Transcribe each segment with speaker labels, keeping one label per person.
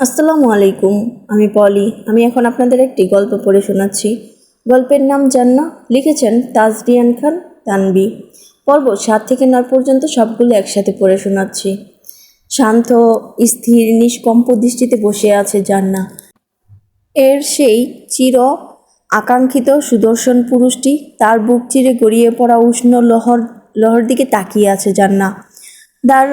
Speaker 1: আসসালামু আলাইকুম। আমি পলি। আমি এখন আপনাদের একটি গল্প পড়ে শোনাচ্ছি। গল্পের নাম জান্নাহ। লিখেছেন তাজরিয়ান খান তানবী। পর্ব 7 থেকে 9 পর্যন্ত সবগুলো একসাথে পড়ে শোনাচ্ছি। শান্ত, স্থির, নিষ্কম্প দৃষ্টিতে বসে আছে জান্নাহ। এর সেই চির আকাঙ্ক্ষিত সুদর্শন পুরুষটি তার বুক চিরে গড়িয়ে পড়া উষ্ণ লহর দিকে তাকিয়ে আছে জান্নাহ। তার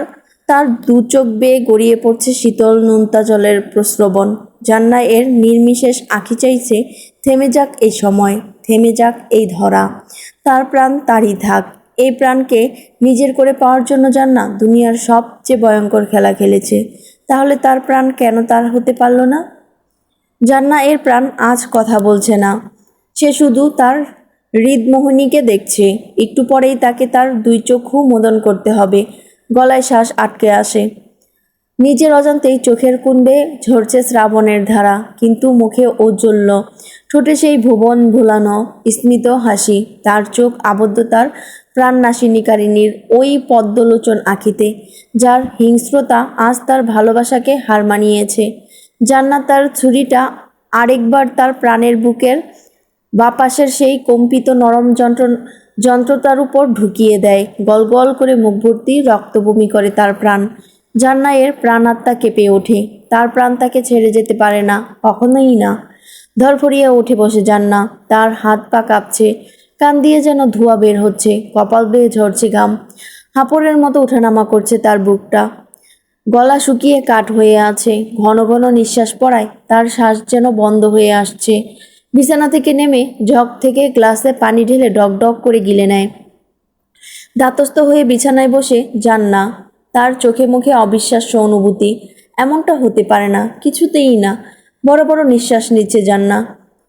Speaker 1: তার দু চোখ বেয়ে গড়িয়ে পড়ছে শীতল নোনতা জলের প্রস্রবণ। জান্নাহ এর নির্বিশেষ আঁখি চাইছে থেমে যাক এই সময়, থেমে যাক এই ধরা। তার প্রাণ তারই থাক। এই প্রাণকে নিজের করে পাওয়ার জন্য জান্নাহ দুনিয়ার সবচেয়ে ভয়ঙ্কর খেলা খেলেছে। তাহলে তার প্রাণ কেন তার হতে পারল না? জান্নাহ এর প্রাণ আজ কথা বলছে না। সে শুধু তার হৃদমোহিনীকে দেখছে। একটু পরেই তাকে তার দুই চক্ষু মোদন করতে হবে। গলায় শ্বাস আটকে আসে। নিজের অজান্তেই চোখের কুণ্ডে ঝরছে শ্রাবণের ধারা, কিন্তু মুখে ঔজ্জ্বল্য, ঠোঁটে সেই ভুবন ভুলানো স্মিত হাসি। তার চোখ আবদ্ধ তার প্রাণনাশিনীকারিণীর ওই পদ্মলোচন আঁখিতে, যার হিংস্রতা আজ তার ভালোবাসাকে হার মানিয়েছে। জান্নাত তার ছুরিটা আরেকবার তার প্রাণের বুকের বাপাশের সেই কম্পিত নরম যন্ত্রটার উপর ঢুকিয়ে দেয়। গল গল করে মুখ ভর্তি রক্ত বমি করে তার প্রাণ। জান্নাহ এর প্রাণ আত্মা কেঁপে ওঠে। তার প্রাণ তাকে ছেড়ে যেতে পারে না, কখনোই না। ধরফরিয়ে উঠে বসে জান্নাহ। তার হাত পা কাঁপছে, কান দিয়ে যেন ধোঁয়া বের হচ্ছে, কপাল বেয়ে ঝরছে ঘাম। হাঁপড়ের মতো ওঠানামা করছে তার বুকটা। গলা শুকিয়ে কাঠ হয়ে আছে। ঘন ঘন নিঃশ্বাস পড়ায় তার শ্বাস যেন বন্ধ হয়ে আসছে। বিছানা থেকে নেমে জগ থেকে গ্লাসে পানি ঢেলে ডক ডক করে গিলে নেয়। ধাতস্থ হয়ে বিছানায় বসে জান্নাহ। তার চোখে মুখে অবিশ্বাস্য অনুভূতি। এমনটা হতে পারে না, কিছুতেই না। বড় বড় নিঃশ্বাস নিচ্ছে জান্নাহ।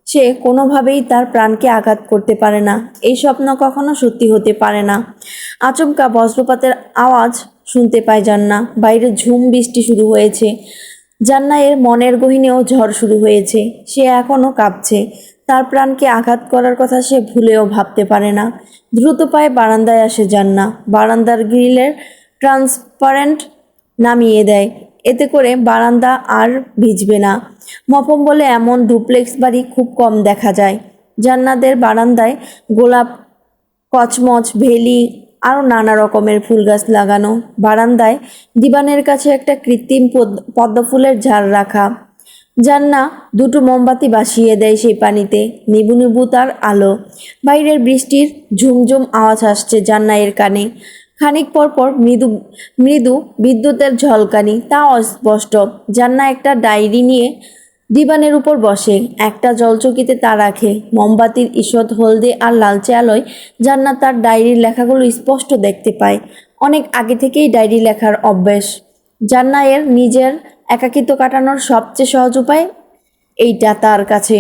Speaker 1: সে কোনোভাবেই তার প্রাণকে আঘাত করতে পারে না। এই স্বপ্ন কখনো সত্যি হতে পারে না। আচমকা বজ্রপাতের আওয়াজ শুনতে পায় জান্নাহ। বাইরে ঝুম বৃষ্টি শুরু হয়েছে। জান্নাহ এর মনের গহীনেও ঝড় শুরু হয়েছে। সে এখনও কাঁপছে। তার প্রাণকে আঘাত করার কথা সে ভুলেও ভাবতে পারে না। দ্রুত পায়ে বারান্দায় আসে জান্নাহ। বারান্দার গ্রিলের ট্রান্সপারেন্ট নামিয়ে দেয়। এতে করে বারান্দা আর ভিজবে না। মফস্বলে এমন ডুপ্লেক্স বাড়ি খুব কম দেখা যায়। জান্নাতের বারান্দায় গোলাপ, কচমচ, ভেলি আরও নানা রকমের ফুল গাছ লাগানো। বারান্দায় দিবানের কাছে একটা কৃত্রিম পদ্মফুলের ঝাড় রাখা। জান্নাহ দুটো মোমবাতি বাসিয়ে দেয় সেই পানিতে। নিবু নিবু তার আলো। বাইরের বৃষ্টির ঝুমঝুম আওয়াজ আসছে জান্নাহের কানে। খানিক পর পর মৃদু মৃদু বিদ্যুতের ঝলকানি, তা অস্পষ্ট। জান্নাহ একটা ডায়েরি নিয়ে দিবানের উপর বসে। একটা জলচকিতে তা রাখে। মোমবাতির ঈষৎ হলদে আর লালচে আলোয় জান্নাহ তার ডায়েরির লেখাগুলো স্পষ্ট দেখতে পায়। অনেক আগে থেকেই ডায়েরি লেখার অভ্যাস। জান্নাহ এর নিজের একাকিত্ব কাটানোর সবচেয়ে সহজ উপায় এইটা তার কাছে।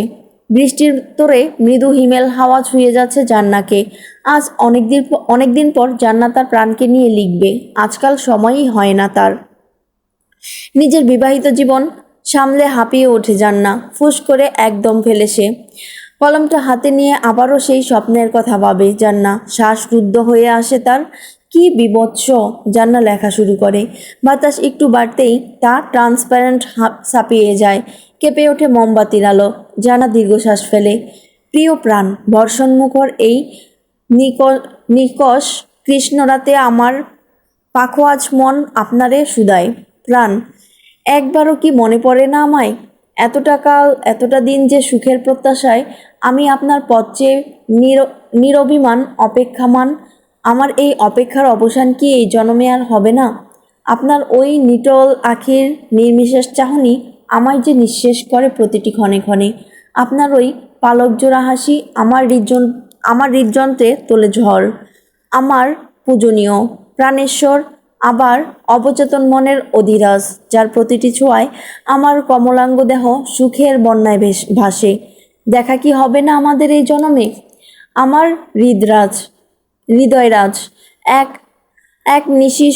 Speaker 1: বৃষ্টির তোড়ে মৃদু হিমেল হাওয়া ছুঁয়ে যাচ্ছে জান্নাহকে। আজ অনেকদিন পর জান্নাহ তার প্রাণকে নিয়ে লিখবে। আজকাল সময়ই হয় না তার। নিজের বিবাহিত জীবন সামলে হাঁপিয়ে ওঠে জান্নাহ। ফুস করে একদম ফেলে সে। কলমটা হাতে নিয়ে আবারও সেই স্বপ্নের কথা ভাবে জান্নাহ। শ্বাস রুদ্ধ হয়ে আসে তার। কি বীভৎস! জান্নাহ লেখা শুরু করে। বাতাস একটু বাড়তেই তা ট্রান্সপারেন্ট ছাপিয়ে যায়। কেঁপে ওঠে মোমবাতির আলো। জান্নাহ দীর্ঘশ্বাস ফেলে। প্রিয় প্রাণ, বর্ষণমুখর এই নিকষ কৃষ্ণরাতে আমার পাখোয়াজ মন আপনারে শুধায়। প্রাণ, একবারও কি মনে পড়ে না আমায়? এতটা কাল, এতটা দিন যে সুখের প্রত্যাশায় আমি আপনার পথ চেয়ে নিরভিমান অপেক্ষামান। আমার এই অপেক্ষার অবসান কি এই জন্মে আর হবে না? আপনার ওই নিটল আখির নির্বিশেষ চাহনি আমায় যে নিঃশেষ করে প্রতিটি ক্ষণে ক্ষণে। আপনার ওই পালকজোড়া হাসি আমার হৃদযন্ত্রে তোলে ঝড়। আমার পূজনীয় প্রাণেশ্বর, আবার অবচেতন মনের অধিরাজ, যার প্রতিটি ছোঁয়ায় আমার কমলাঙ্গ দেহ সুখের বন্যায় ভাসে। দেখা কি হবে না আমাদের এই জনমে? আমার হৃদয়রাজ, এক এক নিশি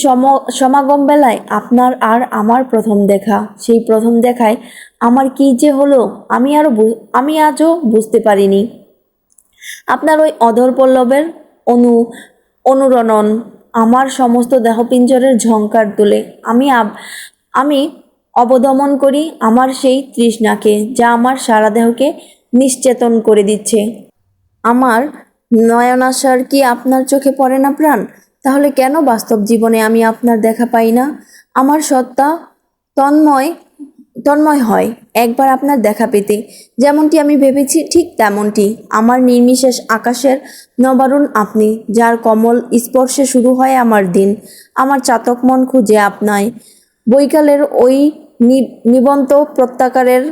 Speaker 1: সমাগম বেলায় আপনার আর আমার প্রথম দেখা। সেই প্রথম দেখায় আমার কি যে হলো আমি আজও বুঝতে পারিনি। আপনার ওই অধর পল্লবের অনুরণন আমার সমস্ত দেহপিঞ্জরের ঝংকার তোলে। আমি অবদমন করি আমার সেই তৃষ্ণাকে, যা আমার সারা দেহকে নিশ্চেতন করে দিচ্ছে। আমার নয়নাশার কি আপনার চোখে পড়ে না প্রাণ? তাহলে কেন বাস্তব জীবনে আমি আপনার দেখা পাই না? আমার সত্তা তন্ময় তন্ময় হয় একবার আপনার দেখা পেতে। যেমনটি আমি ভেবেছি ঠিক তেমনটি। আমার নির্বিশেষ আকাশের নবারুণ আপনি, যার কমল স্পর্শে শুরু হয় আমার দিন। আমার চাতক মন খুঁজে আপনায় বৈকালের ওই নিবন্ত প্রত্যাকারের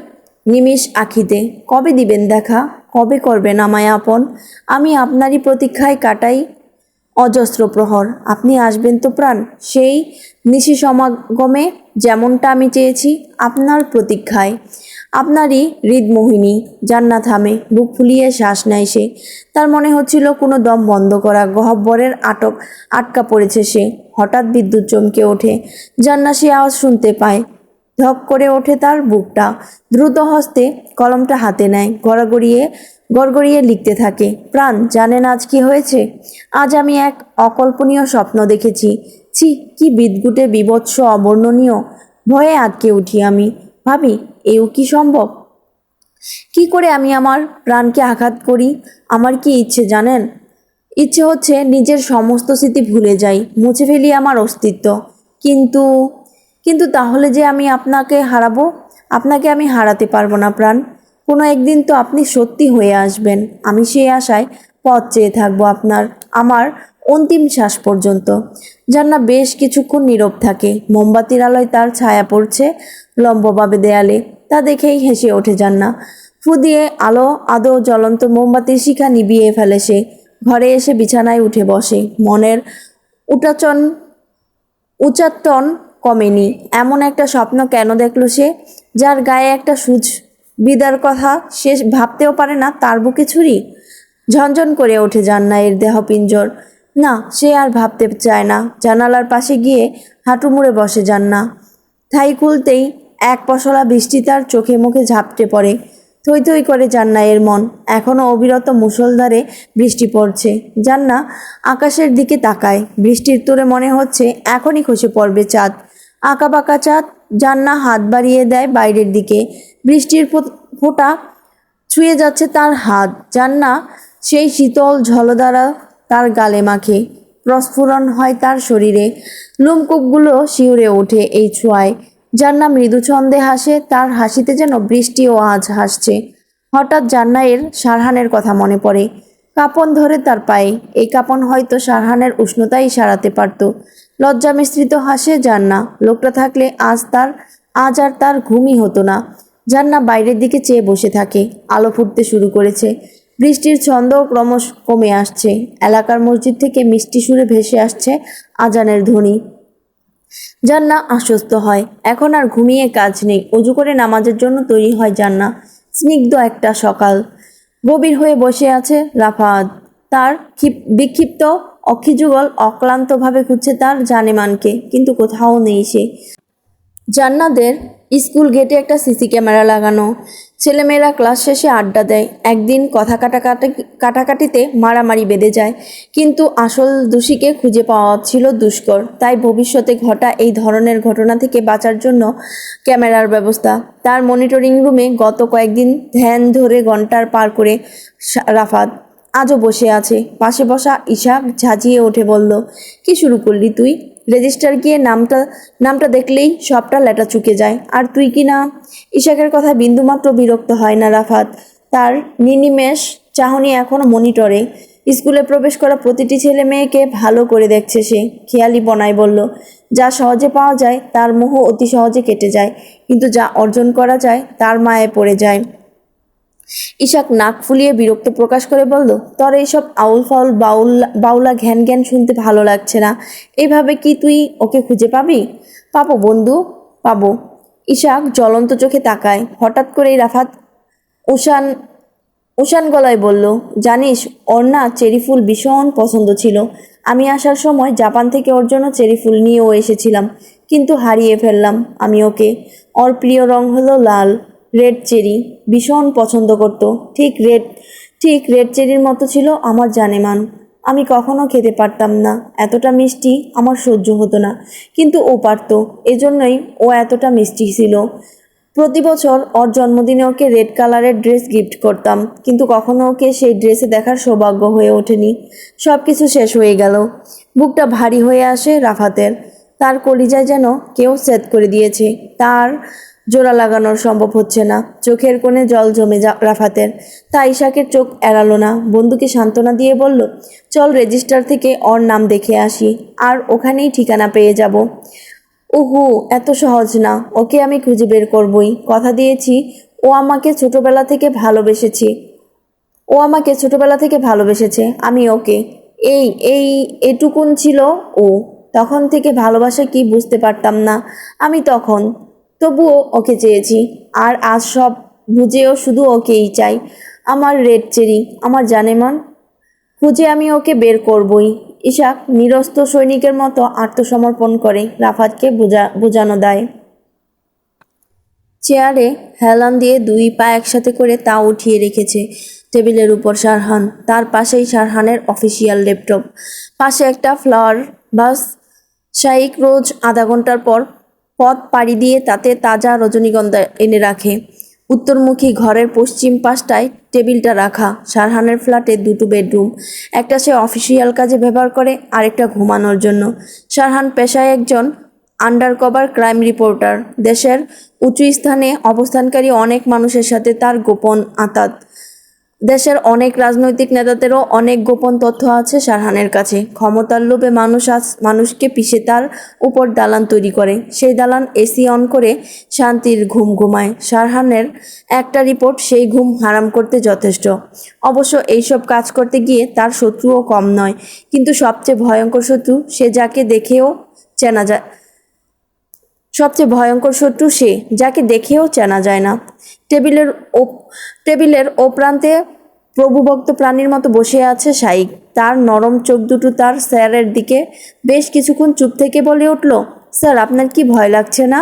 Speaker 1: নিমিষ আখিতে। কবে দিবেন দেখা? কবে করবেন আমায় আপন? আমি আপনারই প্রতীক্ষায় কাটাই অজস্র প্রহর। আপনি আসবেন তো প্রাণ? সেই নিশি সমাগমে, যেমনটা আমি চেয়েছি, আপনার প্রতীক্ষায়। আপনারই হৃদমোহিনী। জান্না থামে, বুক ফুলিয়ে শ্বাস নেয় সে। তার মনে হচ্ছিল কোনো দম বন্ধ করা গহ্বরের আটকা পড়েছে সে। হঠাৎ বিদ্যুৎ চমকে ওঠে। জান্না সে আওয়াজ শুনতে পায়। ধক করে ওঠে তার বুকটা। দ্রুত হস্তে কলমটা হাতে নেয়, গড়গড়িয়ে লিখতে থাকে। প্রাণ, জানেন আজ কি হয়েছে? আজ আমি এক অকল্পনীয় স্বপ্ন দেখেছি। ছি, কি বিদঘুটে, বীভৎস, অবর্ণনীয়। ভয়ে আটকে উঠি আমি। ভাবি, এও কি সম্ভব? কি করে আমি আমার প্রাণকে আঘাত করি? আমার কি ইচ্ছে জানেন? ইচ্ছে হচ্ছে নিজের সমস্ত স্মৃতি ভুলে যাই, মুছে ফেলি আমার অস্তিত্ব। কিন্তু কিন্তু তাহলে যে আমি আপনাকে হারাবো। আপনাকে আমি হারাতে পারবো না প্রাণ। কোনো একদিন তো আপনি সত্যি হয়ে আসবেন। আমি সেই আশায় পথ চেয়ে থাকবো আপনার, আমার অন্তিম শ্বাস পর্যন্ত। জান্না বেশ কিছুক্ষণ নীরব থাকে। মোমবাতির আলোয় তার ছায়া পড়ছে লম্বভাবে দেয়ালে। তা দেখেই হেসে ওঠে জান্না। ফু দিয়ে আদো জ্বলন্ত মোমবাতির শিখা নিভিয়ে ফেলে সে। ঘরে এসে বিছানায় উঠে বসে। মনের উটাচন উচাটন কমেনি। এমন একটা স্বপ্ন কেন দেখল সে, যার গায়ে একটা সূচ বিদার কথা সে ভাবতেও পারে না? তার বুকে ছুরি। ঝনঝন করে ওঠে জান্নায়ের দেহ পিঞ্জর। না, সে আর ভাবতে চায় না। জানালার পাশে গিয়ে হাঁটু মুড়ে বসে জান্না। ঠাই খুলতেই এক পশলা বৃষ্টি তার চোখে মুখে ঝাপটে পড়ে। থই থই করে জান্নায়ের মন। এখনও অবিরত মুষলধারে বৃষ্টি পড়ছে। জান্না আকাশের দিকে তাকায়। বৃষ্টির তোড়ে মনে হচ্ছে এখনই খসে পড়বে চাঁদ। আঁকাবাঁকা চাঁদ। জান্না হাত বাড়িয়ে দেয় বাইরের দিকে। বৃষ্টির ফোঁটা ছুঁয়ে যাচ্ছে তার হাত। জান্না সেই শীতল ঝলধারা তার গালে মাখে। প্রস্ফুরণ হয় তার শরীরে। লোমকূপগুলো শিউরে ওঠে এই ছোঁয়ায়। জান্না মৃদু ছন্দে হাসে। তার হাসিতে যেন বৃষ্টিও আজ হাসছে। হঠাৎ জান্নায়ের সারহানের কথা মনে পড়ে। কাঁপন ধরে তার পায়ে। এই কাঁপন হয়তো সারহানের উষ্ণতাই সারাতে পারত। লজ্জা মিশ্রিত হাসে জান্না। লোকটা থাকলে আজ আর তার ঘুমই হতো না। জান্না বাইরের দিকে চেয়ে বসে থাকে। আলো ফুটতে শুরু করেছে। বৃষ্টির ছন্দ ক্রমশ কমে আসছে। এলাকার মসজিদ থেকে মিষ্টি সুরে ভেসে আসছে আজানের ধ্বনি। জান্না আশ্বস্ত হয়। এখন আর ঘুমিয়ে কাজ নেই। অজু করে নামাজের জন্য তৈরি হয় জান্না। স্নিগ্ধ একটা সকাল। গভীর হয়ে বসে আছে রাফাত। তার বিক্ষিপ্ত অক্ষিযুগল অক্লান্তভাবে খুঁজছে তার জানেমানকে, কিন্তু কোথাও নেই সে। জান্নাদের স্কুল গেটে একটা সিসি ক্যামেরা লাগানো। ছেলেমেয়েরা ক্লাস শেষে আড্ডা দেয়। একদিন কথা কাটাকাটিতে মারামারি বেঁধে যায়। কিন্তু আসল দোষীকে খুঁজে পাওয়া ছিল দুষ্কর। তাই ভবিষ্যতে ঘটা এই ধরনের ঘটনা থেকে বাঁচার জন্য ক্যামেরার ব্যবস্থা। তার মনিটরিং রুমে গত কয়েকদিন ধ্যান ধরে ঘন্টার পার করে রাফাত আজও বসে আছে। পাশে বসা ঈশা ঝাঁঝিয়ে ওঠে বলল, কি শুরু করলি তুই? রেজিস্টার গিয়ে নামটা দেখলেই সবটা লেটা চুকে যায়। আর তুই কি না? ইশাকের কথা বিন্দুমাত্র বিরক্ত হয় না রাফাত। তার নিনিমেষ চাহনি এখনও মনিটরে। স্কুলে প্রবেশ করা প্রতিটি ছেলে মেয়েকে ভালো করে দেখছে সে। খেয়ালি বনায় বলল, যা সহজে পাওয়া যায় তার মোহ অতি সহজে কেটে যায়, কিন্তু যা অর্জন করা যায় তার মায়ে পড়ে যায়। ইশাক নাক ফুলিয়ে বিরক্ত প্রকাশ করে বলল, তোর এইসব আউল ফাউল বাউলা ঘ্যান জ্ঞান শুনতে ভালো লাগছে না। এইভাবে কি তুই ওকে খুঁজে পাবি? পাবো বন্ধু, পাবো। ইশাক জ্বলন্ত চোখে তাকায়। হঠাৎ করেই রাফাত উষান উষান গলায় বলল, জানিস, ওর না চেরি ফুল ভীষণ পছন্দ ছিল। আমি আসার সময় জাপান থেকে ওর জন্য চেরি ফুল নিয়েও এসেছিলাম, কিন্তু হারিয়ে ফেললাম আমি ওকে। ওর প্রিয় রং হলো লাল। রেড চেরি ভীষণ পছন্দ করত। ঠিক রেড চেরির মতো ছিল আমার জানেমান। আমি কখনো খেতে পারতাম না, এতটা মিষ্টি আমার সহ্য হতো না, কিন্তু ও পারতো, এজন্যই ও এতটা মিষ্টি ছিল। প্রতি বছর ওর জন্মদিনে ওকে রেড কালারের ড্রেস গিফট করতাম, কিন্তু কখনো ওকে সেই ড্রেসে দেখার সৌভাগ্য হয়ে ওঠেনি। সব কিছু শেষ হয়ে গেল। বুকটা ভারী হয়ে আসে রাফাতের। তার কলিজায় যেন কেউ সেট করে দিয়েছে। তার জোড়া লাগানোর সম্ভব হচ্ছে না। চোখের কোণে জল জমে রাফাতের। তা ইশাকের চোখ এড়ালো না, বন্ধুকে সান্ত্বনা দিয়ে বলল, চল রেজিস্টার থেকে ওর নাম দেখে আসি, আর ওখানেই ঠিকানা পেয়ে যাব। উহু, এত সহজ না, ওকে আমি খুঁজে বের করবই, কথা দিয়েছি। ও আমাকে ছোটবেলা থেকে ভালোবেসেছি ও আমাকে ছোটবেলা থেকে ভালোবেসেছে, আমি ওকে। এই এই এটুকুন ছিল ও। তখন থেকে ভালোবাসা কি বুঝতে পারতাম না আমি তখন, তবুও ওকে চেয়েছি। আর আজ সব বুঝেও শুধু ওকেই চাই। আমার রেড চেরি, আমার জানেমান, খুঁজে আমি ওকে বের করবই। ইশাক নিরস্ত সৈনিকের মতো আত্মসমর্পণ করে রাফাতকে বোঝানো দেয়। চেয়ারে হেলান দিয়ে দুই পা একসাথে করে তা উঠিয়ে রেখেছে টেবিলের উপর শারহান। তার পাশেই শারহানের অফিসিয়াল ল্যাপটপ, পাশে একটা ফ্লাওয়ার বাস। শাইক রোজ আধা ঘন্টার পর পথ পাড়ি দিয়ে তাতে তাজা রজনীগন্ধা এনে রাখে। উত্তরমুখী ঘরের পশ্চিম পাশটায় টেবিলটা রাখা। শারহানের ফ্ল্যাটে দুটো বেডরুম, একটা সে অফিসিয়াল কাজে ব্যবহার করে, আরেকটা ঘুমানোর জন্য। শারহান পেশায় একজন আন্ডারকভার ক্রাইম রিপোর্টার। দেশের উঁচু স্থানে অবস্থানকারী অনেক মানুষের সাথে তার গোপন আঁতাত। দেশের অনেক রাজনৈতিক নেতাদেরও অনেক গোপন তথ্য আছে শারহানের কাছে। ক্ষমতার লোভে মানুষকে পিষে তার উপর দালান তৈরি করে। সেই দালান এসি অন করে শান্তির ঘুম ঘুমায়। শারহানের একটা রিপোর্ট সেই ঘুম হারাম করতে যথেষ্ট। অবশ্য এইসব কাজ করতে গিয়ে তার শত্রুও কম নয়, কিন্তু সবচেয়ে ভয়ঙ্কর শত্রু সে যাকে দেখেও চেনা যায় যাকে দেখেও চেনা যায় না। টেবিলের ও প্রান্তে প্রভুভক্ত প্রাণীর মতো বসে আছে শাইক। তার নরম চোখ দুটো তার স্যারের দিকে। বেশ কিছুক্ষণ চুপ থেকে বলে উঠল, স্যার, আপনার কি ভয় লাগছে না?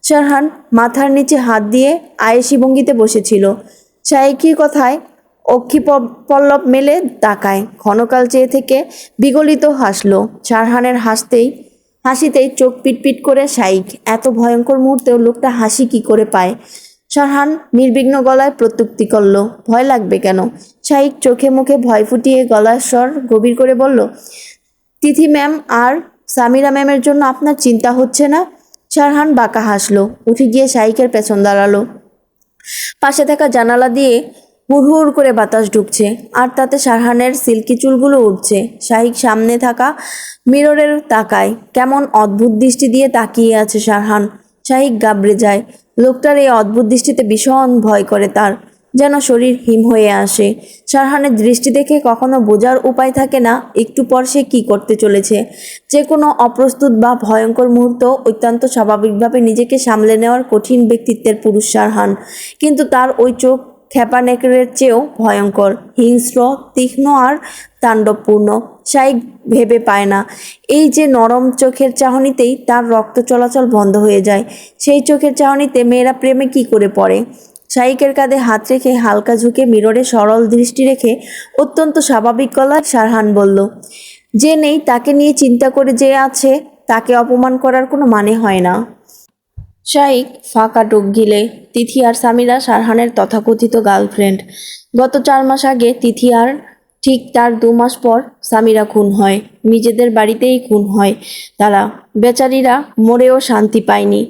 Speaker 1: শারহান মাথার নিচে হাত দিয়ে আয়েশি ভঙ্গিতে বসেছিল। শাইকের কথায় অক্ষি পল্লব মেলে তাকায়, ক্ষণকাল চেয়ে থেকে বিগলিত হাসল। শারহানের হাসিতেই চোখ পিটপিট করে শাইক। এত ভয়ঙ্কর মুহূর্তেও লোকটা হাসি কি করে পায়? শারহান নির্বিঘ্ন গলায় প্রত্যুক্তি করল, ভয় লাগবে কেন? শাইক চোখে মুখে ভয় ফুটিয়ে গলার স্বর গভীর করে বলল, তিথি ম্যাম আর সামিরা ম্যামের জন্য আপনার চিন্তা হচ্ছে না? শারহান বাঁকা হাসলো, উঠে গিয়ে শাইকের পেছন দাঁড়ালো। পাশে থাকা জানালা দিয়ে হুড়হুড় করে বাতাস ঢুকছে, আর তাতে শারহানের সিল্কি চুলগুলো উঠছে। শাহিক সামনে থাকা মিররের তাকায়। কেমন অদ্ভুত দৃষ্টি দিয়ে তাকিয়ে আছে শারহান। শাহিক ঘাবড়ে যায়। লোকটার এই অদ্ভুত দৃষ্টিতে ভীষণ ভয় করে তার, যেন শরীর হিম হয়ে আসে। শারহানের দৃষ্টি দেখে কখনো বোঝার উপায় থাকে না একটু পর সে কী করতে চলেছে। যে কোনো অপ্রস্তুত বা ভয়ঙ্কর মুহূর্ত অত্যন্ত স্বাভাবিকভাবে নিজেকে সামলে নেওয়ার কঠিন ব্যক্তিত্বের পুরুষ শারহান, কিন্তু তার ওই চোখ খেপা নেকড়ের চেয়েও ভয়ঙ্কর, হিংস্র, তীক্ষ্ণ আর তাণ্ডবপূর্ণ। শাইক ভেবে পায় না, এই যে নরম চোখের চাহনিতেই তার রক্ত চলাচল বন্ধ হয়ে যায়। সেই চোখের চাহনিতে মেয়েরা প্রেমে কি করে পড়ে? শাইকের কাঁধে হাত রেখে হালকা ঝুঁকে মিররে সরল দৃষ্টি রেখে অত্যন্ত স্বাভাবিক গলায় শারহান বলল, যে নেই তাকে নিয়ে চিন্তা করে যে আছে তাকে অপমান করার কোনো মানে হয় না। শাইক ফাঁকা ঢোক গিলে। তিথি আর সামিরা শারহানের তথাকথিত গার্লফ্রেন্ড। গত 4 মাস আগে তিথি আর ঠিক তার 2 মাস পর সামিরা খুন হয়। নিজেদের বাড়িতেই খুন হয় তারা। বেচারিরা মরেও শান্তি পায়নি।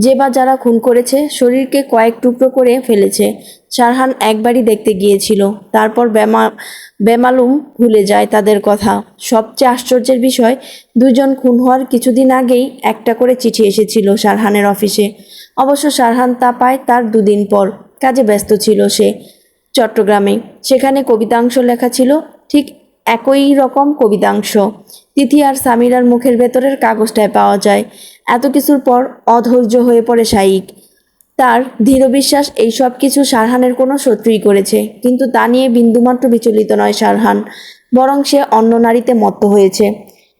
Speaker 1: যে বা যারা খুন করেছে শরীরকে কয়েক টুকরো করে ফেলেছে। শারহান একবারই দেখতে গিয়েছিল, তারপর বেমালুম ভুলে যায় তাদের কথা। সবচেয়ে আশ্চর্যের বিষয়, 2 জন খুন হওয়ার কিছুদিন আগেই একটা করে চিঠি এসেছিল শারহানের অফিসে। অবশ্য শারহান তা পায় তার 2 দিন পর। কাজে ব্যস্ত ছিল সে চট্টগ্রামে। সেখানে কবিতাংশ লেখা ছিল, ঠিক একই রকম কবিতাংশ তিথি আর সামিরার মুখের ভেতরের কাগজটায় পাওয়া যায়। এত কিছুর পর অধৈর্য হয়ে পড়ে শাইক। তার দৃঢ় বিশ্বাস এই সব কিছু শারহানের কোনো শত্রুই করেছে, কিন্তু তা নিয়ে বিন্দুমাত্র বিচলিত নয় শারহান, বরং সে অন্য নারীতে মত্ত হয়েছে।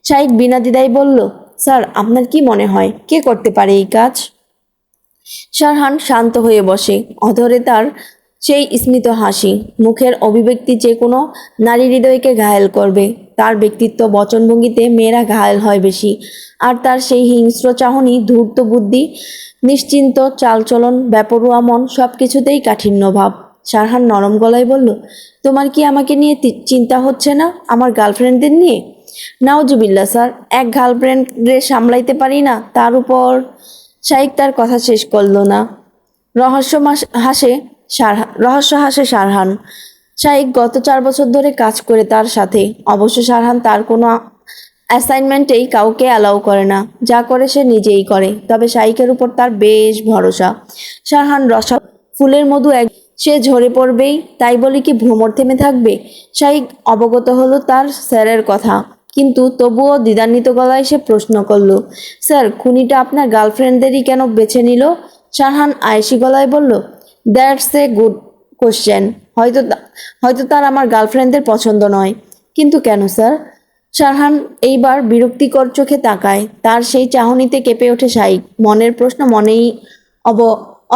Speaker 1: শাইক বিনা দ্বিধায় বলল, স্যার, আপনার কি মনে হয় কে করতে পারে এই কাজ? শারহান শান্ত হয়ে বসে, অধরে তার সেই স্মিত হাসি, মুখের অভিব্যক্তি যে কোনো নারী হৃদয়কে ঘায়েল করবে। তার ব্যক্তিত্ব, বচনভঙ্গিতে মেয়েরা ঘায়েল হয় বেশি। আর তার সেই হিংস্র চাহনি, ধূর্ত বুদ্ধি, নিশ্চিন্ত চালচলন, বেপরোয়া মন, সব কিছুতেই কাঠিন্য ভাব। সারহান নরম গলায় বলল, তোমার কি আমাকে নিয়ে চিন্তা হচ্ছে না, আমার গার্লফ্রেন্ডদের নিয়ে? নাউজুবিল্লা স্যার, এক গার্লফ্রেন্ডে সামলাইতে পারি না, তার উপর। শাইখ তার কথা শেষ করল না। রহস্য হাসে সারহান। শাইখ গত 4 বছর ধরে কাজ করে তার সাথে। অবশ্য সারহান তার কোনো অ্যাসাইনমেন্টেই কাউকে অ্যালাউ করে না, যা করে সে নিজেই করে। তবে শাইখের উপর তার বেশ ভরসা। সারহান রসা ফুলের মধু সে ঝরে পড়বেই, তাই বলি কি ভ্রমর থেমে থাকবে? শাইখ অবগত হলো তার স্যারের কথা, কিন্তু তবুও দ্বিধান্বিত গলায় সে প্রশ্ন করল, স্যার, খুনিটা আপনার গার্লফ্রেন্ডদেরই কেন বেছে নিল? সারহান আয়েশি গলায় বলল, দ্যাটস এ গুড কোশ্চেন। হয়তো তার আমার গার্লফ্রেন্ডদের পছন্দ নয়। কিন্তু কেন স্যার? সারহান এইবার বিরক্তিকর চোখে তাকায়। তার সেই চাহনিতে কেঁপে ওঠে শাইখ। মনের প্রশ্ন মনেই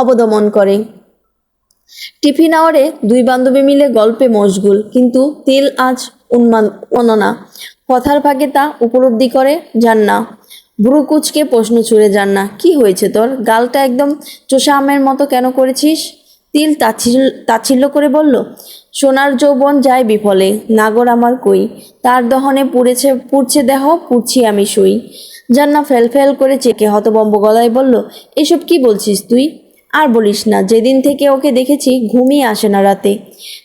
Speaker 1: অবদমন করে। টিফিন আওয়ারে 2 বান্ধবী মিলে গল্পে মশগুল, কিন্তু তিল আজ উন্মাদনা। কথার ফাঁকে তা উপলব্ধি করে জান্না। বুড়ো কুচকে প্রশ্ন ছুড়ে জান্না, কি হয়েছে তোর? গালটা একদম চোষা আমের মতো কেন করেছিস? তিল তাচ্ছিল্য করে বলল, সোনার যৌবন যায় বিফলে, নাগর আমার কই, তার দহনে পুড়ছে দেহ, পুড়ছি আমি শুই। জান্না ফেল করে চেকে হতভম্ব গলায় বলল, এসব কি বলছিস তুই? আর বলিস না, যেদিন থেকে ওকে দেখেছি ঘুমিয়ে আসে না রাতে।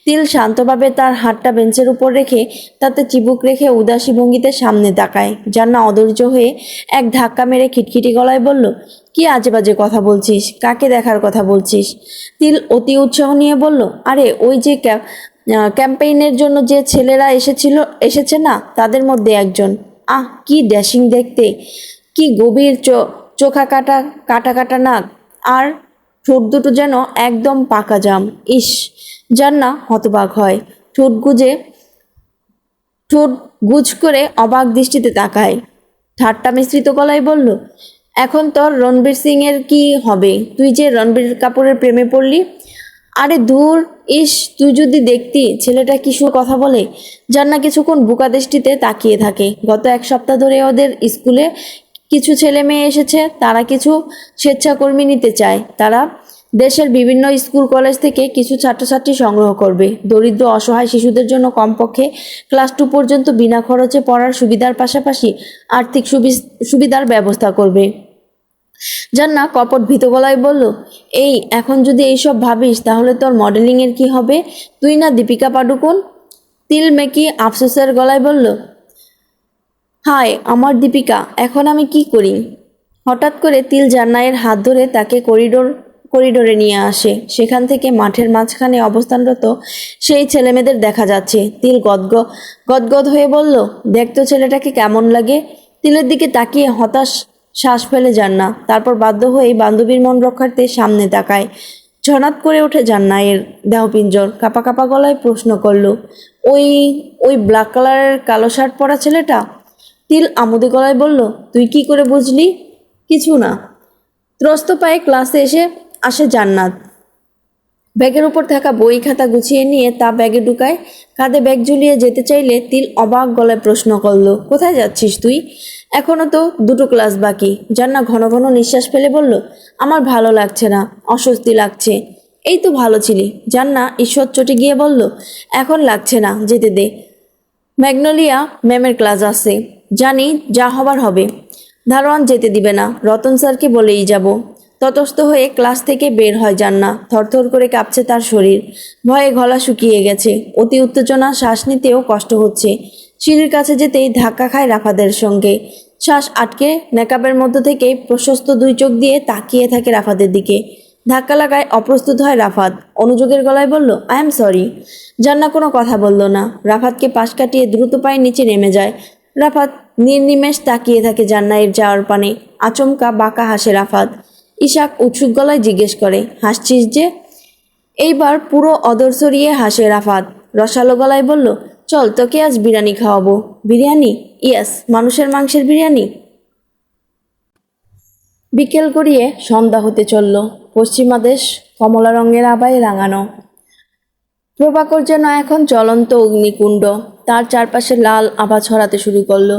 Speaker 1: তিল শান্তভাবে তার হাতটা বেঞ্চের উপর রেখে, তাতে চিবুক রেখে উদাসী ভঙ্গিতে সামনে তাকায়। জান্না অধৈর্য হয়ে এক ধাক্কা মেরে খিটখিটি গলায় বলল, কি আজে বাজে কথা বলছিস? কাকে দেখার কথা বলছিস? তিল অতি উৎসাহ নিয়ে বলল, আরে ওই যে ক্যাম্পেইনের জন্য যে ছেলেরা এসেছে না, তাদের মধ্যে একজন। আহ, কি ড্যাশিং দেখতে, কি গভীর চোখা কাটা কাটা কাটা নাক, আর ঠোঁট দুটো যেন একদম পাকা জাম। ইস! জান্না হতবাক হয়। ঠোঁট গুজ করে অবাক দৃষ্টিতে তাকায়। ঠাট্টা মিশ্রিত গলায় বলল, এখন তোর রণবীর সিং এর কি হবে? তুই যে রণবীর কাপুরের প্রেমে পড়লি। আরে দূর, ইস, তুই যদি দেখতি ছেলেটা কি সুর কথা বলে। জান্না কিছুক্ষণ বুকা দৃষ্টিতে তাকিয়ে থাকে। গত 1 সপ্তাহ ধরে ওদের স্কুলে কিছু ছেলে মেয়ে এসেছে, তারা কিছু স্বেচ্ছাকর্মী নিতে চায়। তারা দেশের বিভিন্ন স্কুল কলেজ থেকে কিছু ছাত্রছাত্রী সংগ্রহ করবে। দরিদ্র অসহায় শিশুদের জন্য কমপক্ষে ক্লাস 2 পর্যন্ত বিনা খরচে পড়ার সুবিধার পাশাপাশি আর্থিক সুবিধার ব্যবস্থা করবে। জান্না কপট ভীত গলায় বলল, এই এখন যদি এইসব ভাবিস তাহলে তোর মডেলিংয়ের কি হবে? তুই না দীপিকা পাডুকোন? তিল মেকি আফসোসের গলায় বলল, হায় আমার দীপিকা, এখন আমি কি করি? হঠাৎ করে তিল জান্নায়ের হাত ধরে তাকে করিডোরে নিয়ে আসে। সেখান থেকে মাঠের মাঝখানে অবস্থানরত সেই ছেলেমেয়েদের দেখা যাচ্ছে। তিল গদগদ হয়ে বলল, দেখতো ছেলেটাকে কেমন লাগে? তিলের দিকে তাকিয়ে হতাশ শ্বাস ফেলে জান্না। তারপর বাধ্য হয়ে বান্ধবীর মন রক্ষার্থে সামনে তাকায়। ঝনাত করে ওঠে জান্নায়ের দেহপিঞ্জর। কাপা কাপা গলায় প্রশ্ন করল, ওই ওই ব্ল্যাক কালারের কালো শার্ট পরা ছেলেটা? তিল আমোদে গলায় বলল, তুই কি করে বুঝলি? কিছু না। ত্রস্ত পায়ে ক্লাসে আসে জান্নাত। ব্যাগের উপর থাকা বই খাতা গুছিয়ে নিয়ে তা ব্যাগে ঢুকায়। কাঁধে ব্যাগ ঝুলিয়ে যেতে চাইলে তিল অবাক গলায় প্রশ্ন করল, কোথায় যাচ্ছিস তুই? এখনো তো 2টো ক্লাস বাকি। জান্না ঘন ঘন নিঃশ্বাস ফেলে বলল, আমার ভালো লাগছে না, অস্বস্তি লাগছে। এই তো ভালো ছিলি। জান্না ঈশ্বর চটে গিয়ে বলল, এখন লাগছে না, যেতে দে। ম্যাগনোলিয়া ম্যামের ক্লাস আছে, জানি যা হবার হবে। দারোয়ান যেতে দিবে না, রতন স্যারকে বলেই যাব। ততস্থ হয়ে ক্লাস থেকে বের হয় জান্না। থরথর করে কাঁপছে তার শরীর, ভয়ে গলা শুকিয়ে গেছে। অতি উত্তেজনা, শ্বাস নিতেও কষ্ট হচ্ছে। সিঁড়ির কাছে যেতেই ধাক্কা খায় রাফাদের সঙ্গে। শ্বাস আটকে নেকাবের মধ্য থেকে প্রশস্ত 2 চোখ দিয়ে তাকিয়ে থাকে রাফাদের দিকে। ধাক্কা লাগায় অপ্রস্তুত হয় রাফাত। অনুযোগের গলায় বলল, আই এম সরি। জান্না কোনো কথা বলল না। রাফাতকে পাশ কাটিয়ে দ্রুত পায়ে নিচে নেমে যায়। রাফাত নির্নিমেষ তাকিয়ে থাকে জান্নায়ের যাওয়ার পানে। আচমকা বাঁকা হাসে রাফাত। ইশাক উৎসুক গলায় জিজ্ঞেস করে, হাসছিস যে? এইবার পুরো অদর সরিয়ে হাসে রাফাত। রসালো গলায় বলল, চল, তোকে আজ বিরিয়ানি খাওয়াবো। বিরিয়ানি? ইয়েস, মানুষের মাংসের বিরিয়ানি। বিকেল গড়িয়ে সন্ধ্যা হতে চলল। পশ্চিমা দেশ কমলা রঙের আভায় রাঙানো। প্রভাকর যেন এখন জ্বলন্ত অগ্নিকুণ্ড, তার চারপাশে লাল আভা ছড়াতে শুরু করলো।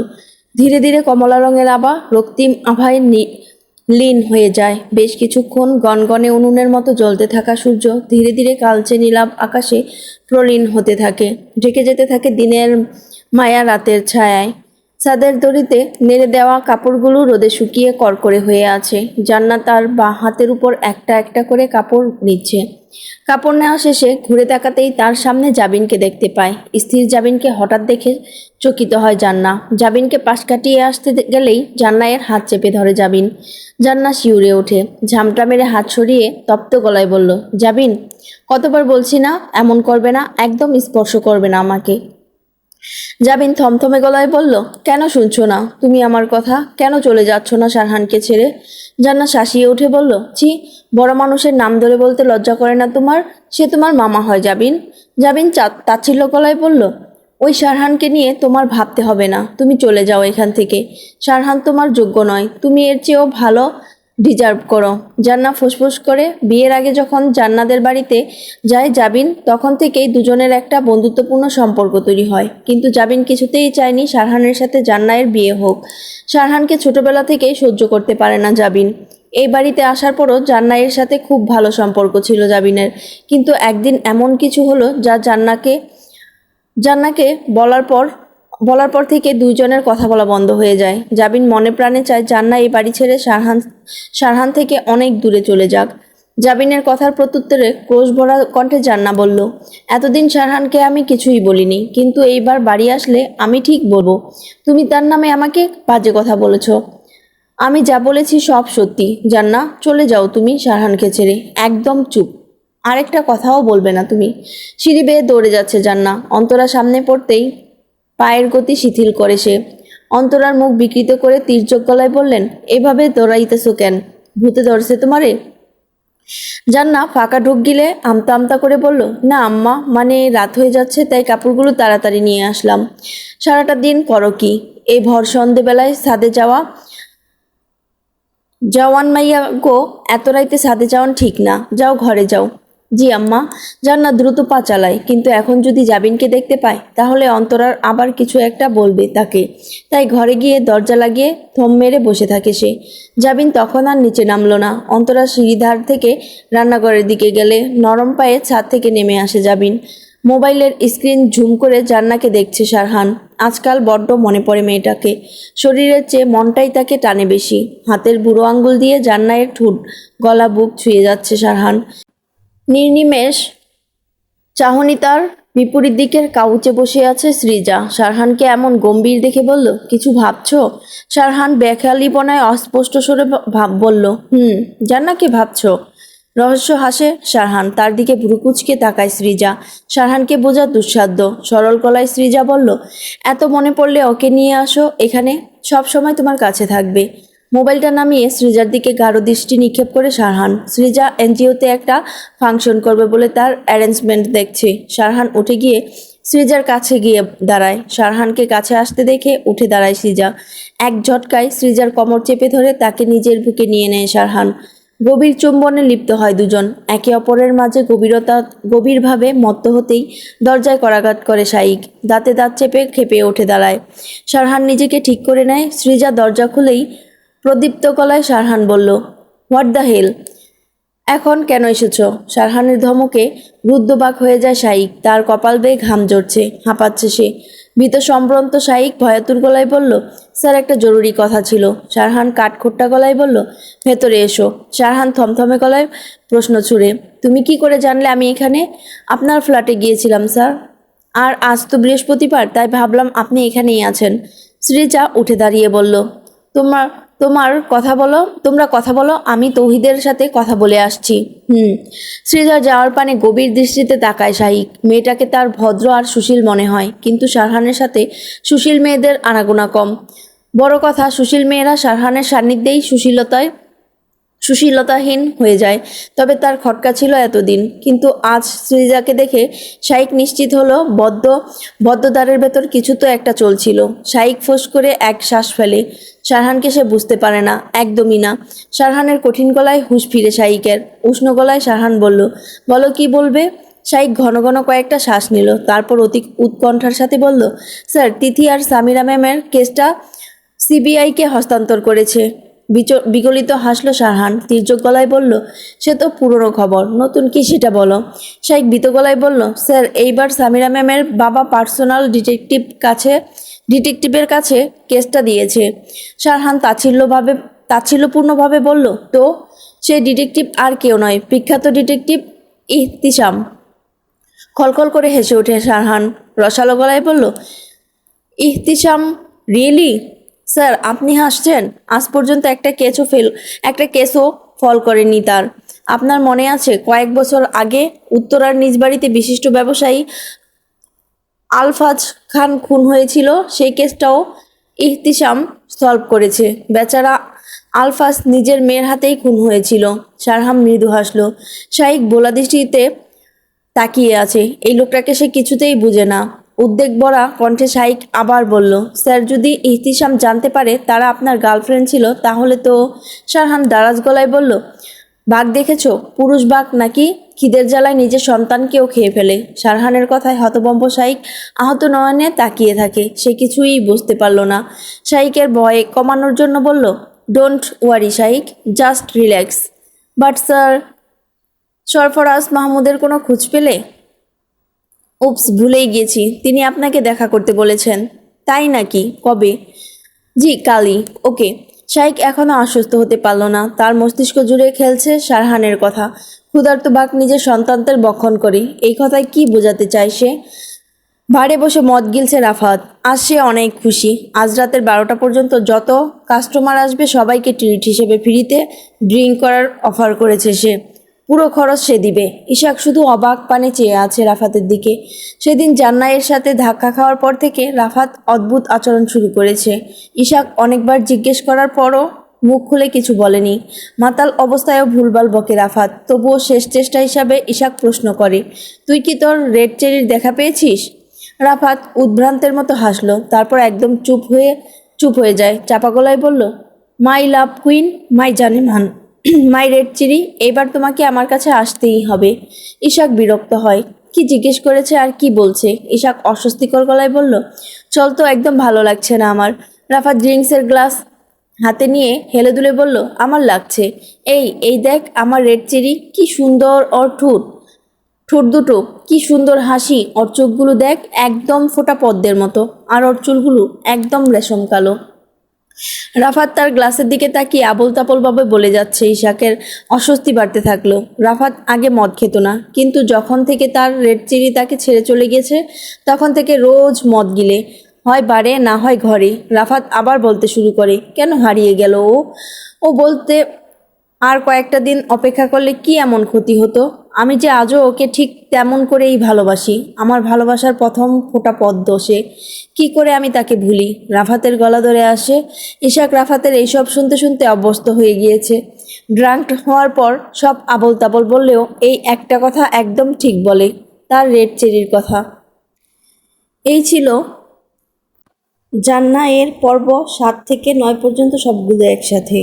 Speaker 1: ধীরে ধীরে কমলা রঙের আভা রক্তিম আভায় লীন হয়ে যায়। বেশ কিছুক্ষণ গনগনে উনুনের মতো জ্বলতে থাকা সূর্য ধীরে ধীরে কালচে নীলাভ আকাশে প্রলীন হতে থাকে, ঢেকে যেতে থাকে দিনের মায়া রাতের ছায়ায়। ছাদের দড়িতে নেড়ে দেওয়া কাপড়গুলো রোদে শুকিয়ে কড়কড়ে হয়ে আছে। জান্নাত তার বাঁ হাতের উপর একটা একটা করে কাপড় নিচ্ছে। কাপড় নেওয়া শেষে ঘুরে তাকাতেই তার সামনে জাবিনকে দেখতে পায়। স্থির জাবিনকে হঠাৎ দেখে চকিত হয় জান্না। জাবিনকে পাশ কাটিয়ে আসতে গেলেই জান্নায়ের হাত চেপে ধরে জাবিন। জান্না শিউরে ওঠে, ঝামটা মেরে হাত সরিয়ে তপ্ত গলায় বলল, জাবিন, কতবার বলছি না এমন করবে না, একদম স্পর্শ করবে না আমাকে। জাবিন থমথমে গলায় বলল, কেন শুনছো না তুমি আমার কথা? কেন চলে যাচ্ছ না শারহানকে ছেড়ে? জান্নাত শাসিয়ে উঠে বলল, ছি, বড় মানুষের নাম ধরে বলতে লজ্জা করে না তোমার? সে তোমার মামা হয় জাবিন। জাবিন তাচ্ছিল্য গলায় বলল, ওই শারহানকে নিয়ে তোমার ভাবতে হবে না, তুমি চলে যাও এখান থেকে। শারহান তোমার যোগ্য নয়, তুমি এর চেয়েও ভালো ডিজার্ভ করো। জান্না ফুসফুস করে বিয়ের আগে যখন জান্নাদের বাড়িতে যায় জাবিন, তখন থেকেই দুজনের একটা বন্ধুত্বপূর্ণ সম্পর্ক তৈরি হয়। কিন্তু জাবিন কিছুতেই চায়নি শারহানের সাথে জান্নায়ের বিয়ে হোক। শারহানকে ছোটবেলা থেকেই সহ্য করতে পারে না জাবিন। এই বাড়িতে আসার পরও জান্নায়ের সাথে খুব ভালো সম্পর্ক ছিল জাবিনের, কিন্তু একদিন এমন কিছু হলো যা জান্নাকে বলার পর থেকে দুইজনের কথা বলা বন্ধ হয়ে যায়। জাবিন মনে প্রাণে চায় জান্না এই বাড়ি ছেড়ে শারহান থেকে অনেক দূরে চলে যাক। জাবিনের কথার প্রত্যুত্তরে ক্রোশ ভরা কণ্ঠে জান্না বলল, এতদিন শারহানকে আমি কিছুই বলিনি, কিন্তু এইবার বাড়ি আসলে আমি ঠিক বলবো। তুমি তার নামে আমাকে বাজে কথা বলেছ। আমি যা বলেছি সব সত্যি। জান্না, চলে যাও তুমি শারহানকে ছেড়ে, একদম চুপ, আরেকটা কথাও বলবে না তুমি। সিঁড়ি বেয়ে দৌড়ে যাচ্ছে জান্না। অন্তরা সামনে পড়তেই পায়ের গতি শিথিল করে সে। অন্তরার মুখ বিকৃত করে তির্যক গলায় বললেন, এভাবে দৌড়াইতেছো কেন? ভূতে ধরছে তোমারে? জান্না ফাঁকা ঢোক গিলে আমতা আমতা করে বলল, না আম্মা, মানে রাত হয়ে যাচ্ছে তাই কাপড়গুলো তাড়াতাড়ি নিয়ে আসলাম। সারাটা দিন করো কি? এই ভর সন্ধেবেলায় ছাদে যাওয়ান মাইয়া গো, এত রাইতে ছাদে যাওয়ান ঠিক না, যাও ঘরে যাও। জি আম্মা। জান্নাত দ্রুত পা চালায়, কিন্তু এখন যদি জাবিনকে দেখতে পায় তাহলে অন্তরার আবার কিছু একটা বলবে তাকে। তাই ঘরে গিয়ে দরজা লাগিয়ে থম মেরে বসে থাকে সে। জাবিন তখন আর নিচে নামলো না। অন্তরা সিঁড়িধার থেকে রান্নাঘরের দিকে গেলে নরম পায়ে ছাদ থেকে নেমে আসে জাবিন। মোবাইলের স্ক্রিন ঝুম করে জান্নাকে দেখছে শারহান। আজকাল বড্ড মনে পড়ে মেয়েটাকে। শরীরের চেয়ে মনটাই তাকে টানে বেশি। হাতের বুড়ো আঙ্গুল দিয়ে জান্নায়ের ঠোঁট, গলা, বুক ছুঁয়ে যাচ্ছে শারহান। নির্নিমেষ চাহনি তার বিপরীত দিকের কাউচে বসে আছে সৃজা। শারহানকে এমন গম্ভীর দেখে বলল, কিছু ভাবছো? শারহান বেখেয়ালিপনায় অস্পষ্ট স্বরে বলল, জান্নাকে ভাবছো? রহস্য হাসে শারহান। তার দিকে ভ্রুকুচকে তাকায় সৃজা। শারহানকে বোঝা দুঃসাধ্য। সরল গলায় সৃজা বলল, এত মনে পড়লে ওকে নিয়ে আসো এখানে, সব সময় তোমার কাছে থাকবে। মোবাইলটা নামিয়ে সৃজার দিকে গাঢ় দৃষ্টি নিক্ষেপ করে শারহান। সৃজা এনজিওতে একটা ফাংশন করবে বলে তার অ্যারেঞ্জমেন্ট দেখছে। শারহান উঠে গিয়ে সৃজার কাছে গিয়ে দাঁড়ায়। শারহানকে কাছে আসতে দেখে উঠে দাঁড়ায় সৃজা। এক ঝটকায় সৃজার কোমর চেপে ধরে তাকে নিজের বুকে নিয়ে নেয় শারহান। গভীর চুম্বনে লিপ্ত হয় দুজন। একে অপরের মাঝে গভীরভাবে মত্ত হতেই দরজায় করাঘাত করে শাইক। দাঁতে দাঁত চেপে খেপে উঠে দাঁড়ায়। শারহান নিজেকে ঠিক করে নেয়। সৃজা দরজা খুলেই প্রদীপ্ত গলায় শারহান বলল, হোয়াট দ্য হেল? এখন কেন এসেছ? শারহানের ধমকে রুদ্ধবাক হয়ে যায় শাইক। তার কপাল বেয়ে ঘাম ঝরছে, হাঁপাচ্ছে সে। ভীত সম্ভ্রান্ত শাইক ভয়াতুর গলায় বলল, স্যার, একটা জরুরি কথা ছিল। শারহান কাঠখোট্টা গলায় বলল, ভেতরে এসো। শারহান থমথমে গলায় প্রশ্ন ছুড়ে, তুমি কি করে জানলে আমি এখানে? আপনার ফ্ল্যাটে গিয়েছিলাম স্যার, আর আজ তো বৃহস্পতিবার, তাই ভাবলাম আপনি এখানেই আছেন। সৃজা উঠে দাঁড়িয়ে বলল, তোমার তোমরা কথা বলো, আমি তৌহিদের সাথে কথা বলে আসছি। সৃজা যাওয়ার পানে গভীর দৃষ্টিতে তাকায় শাহিক। মেয়েটাকে তার ভদ্র আর সুশীল মনে হয়, কিন্তু শারহানের সাথে সুশীল মেয়েদের আনাগোনা কম। বড় কথা, সুশীল মেয়েরা শারহানের সান্নিধ্যেই সুশীলতাহীন হয়ে যায়। তবে তার খটকা ছিল এতদিন, কিন্তু আজ সৃজাকে দেখে শাইক নিশ্চিত হলো বদ্ধদ্বারের ভেতর কিছু তো একটা চলছিল। শাইক ফোঁস করে এক শ্বাস ফেলে। শারহানকে সে বুঝতে পারে না, একদমই না। শারহানের কঠিন গলায় হুঁশ ফিরে শাইকের। উষ্ণ গলায় শারহান বলল, বলো কি বলবে? শাইক ঘন ঘন কয়েকটা শ্বাস নিল, তারপর অতি উৎকণ্ঠার সাথে বলল, স্যার, তিথি আর সামিরা ম্যামের কেসটা সিবিআইকে হস্তান্তর করেছে। বিগলিত হাসলো শারহান, তীর্যক গলায় বলল, সে তো পুরনো খবর, নতুন কি সেটা বলো। শাইক ভীত গলায় বলল, স্যার, এইবার সামিরা ম্যামের বাবা পার্সোনাল ডিটেকটিভের কাছে কেসটা দিয়েছে। শারহান তাচ্ছিল্যপূর্ণভাবে বলল, তো সেই ডিটেকটিভ আর কেউ নয়, বিখ্যাত ডিটেকটিভ ইহতিশাম। খলখল করে হেসে ওঠে শারহান, রসালো গলায় বলল, ইহতিশাম? রিয়েলি? স্যার, আপনি হাসছেন? আজ পর্যন্ত একটা কেসও ফল করেনি তার। আপনার মনে আছে কয়েক বছর আগে উত্তরার নিজ বাড়িতে বিশিষ্ট ব্যবসায়ী আলফাজ খান খুন হয়েছিল? সেই কেসটাও ইহতিশাম সলভ করেছে। বেচারা আলফাজ নিজের মেয়ের হাতেই খুন হয়েছিল। শারহান মৃদু হাসল। শাইক বোলা দৃষ্টিতে তাকিয়ে আছে। এই লোকটাকে সে কিছুতেই বুঝে না। উদ্বেগ ভরা কণ্ঠে শাইক আবার বলল, স্যার, যদি ইহতিশাম জানতে পারে তারা আপনার গার্লফ্রেন্ড ছিল তাহলে তো। শারহান দারাজ গলায় বলল, বাঘ দেখেছো? পুরুষ বাঘ নাকি খিদের জ্বালায় নিজের সন্তানকেও খেয়ে ফেলে। শারহানের কথায় হতভম্ব শাইক আহত নয়নে তাকিয়ে থাকে। সে কিছুই বুঝতে পারল না। শাইকের ভয় কমানোর জন্য বলল, don't worry Shaik, just relax. But sir, Sarfaraz মাহমুদের কোনো খোঁজ পেলে? উপস, ভুলেই গিয়েছি, তিনি আপনাকে দেখা করতে বলেছেন। তাই নাকি? কবে? জি, কালই। ওকে। শাইক এখনও আশ্বস্ত হতে পারল না। তার মস্তিষ্ক জুড়ে খেলছে শারহানের কথা। ক্ষুধার্ত বাঘ নিজের সন্তানদের বক্ষণ করে, এই কথায় কি বোঝাতে চায় সে? বারে বসে মদ গিলছে রাফাত। আজ সে অনেক খুশি। আজ রাতের 12টা পর্যন্ত যত কাস্টমার আসবে সবাইকে ট্রিট হিসেবে ফ্রিতে ড্রিঙ্ক করার অফার করেছে সে। পুরো খরচ সে দিবে। ইশাক শুধু অবাক পানে চেয়ে আছে রাফাতের দিকে। সেদিন জান্নাইয়ের সাথে ধাক্কা খাওয়ার পর থেকে রাফাত অদ্ভুত আচরণ শুরু করেছে। ইশাক অনেকবার জিজ্ঞেস করার পরও মুখ খুলে কিছু বলেনি। মাতাল অবস্থায়ও ভুলভাল বকে রাফাত। তবুও শেষ চেষ্টা হিসাবে ইশাক প্রশ্ন করে, তুই কি তোর রেড চেরির দেখা পেয়েছিস? রাফাত উদ্ভ্রান্তের মতো হাসলো, তারপর একদম চুপ হয়ে যায়। চাপা গলায় বলল, মাই লাভ কুইন, মাই জানেমান, মাই রেড চিরি, এইবার তোমাকে আমার কাছে আসতেই হবে। ইশাক বিরক্ত হয়। কি জিজ্ঞেস করেছে আর কি বলছে? ইশাক অস্বস্তিকর গলায় বলল, চল তো, একদম ভালো লাগছে না আমার। রাফাত ড্রিঙ্কসের গ্লাস হাতে নিয়ে হেলে দুলে বলল, আমার লাগছে। এই দেখ আমার রেড চেরি, কি সুন্দর ওর ঠোঁট দুটো, কি সুন্দর হাসি ওর, চোখগুলো দেখ একদম ফোটা পদ্মের মতো, আর ওর চুলগুলো একদম রেশম কালো। রাফাত তার গ্লাসের দিকে তাকিয়ে আবোল তাবোলভাবে বলে যাচ্ছে। ইশাকের অস্বস্তি বাড়তে থাকলো। রাফাত আগে মদ খেত না, কিন্তু যখন থেকে তার রেড চিরি তাকে ছেড়ে চলে গেছে তখন থেকে রোজ মদ গিলে, হয় বারে না হয় ঘরে। রাফাত আবার বলতে শুরু করে, কেন হারিয়ে গেল ও? ও বলতে আর কয়েকটা দিন অপেক্ষা করলে কি এমন ক্ষতি হতো? আমি যে আজও ওকে ঠিক তেমন করেই ভালোবাসি। আমার ভালোবাসার প্রথম ফোঁটা পদ্ম সে। কি করে আমি তাকে ভুলি? রাফাতের গলা ধরে আসে। ইশাক রাফাতের এইসব শুনতে শুনতে অভ্যস্ত হয়ে গিয়েছে। ড্রাঙ্ক হওয়ার পর সব আবোল তাবোল বললেও এই একটা কথা একদম ঠিক বলে, তার রেড চেরির কথা। এই ছিল জান্না এর পর্ব 7 থেকে 9 পর্যন্ত সবগুলো একসাথে।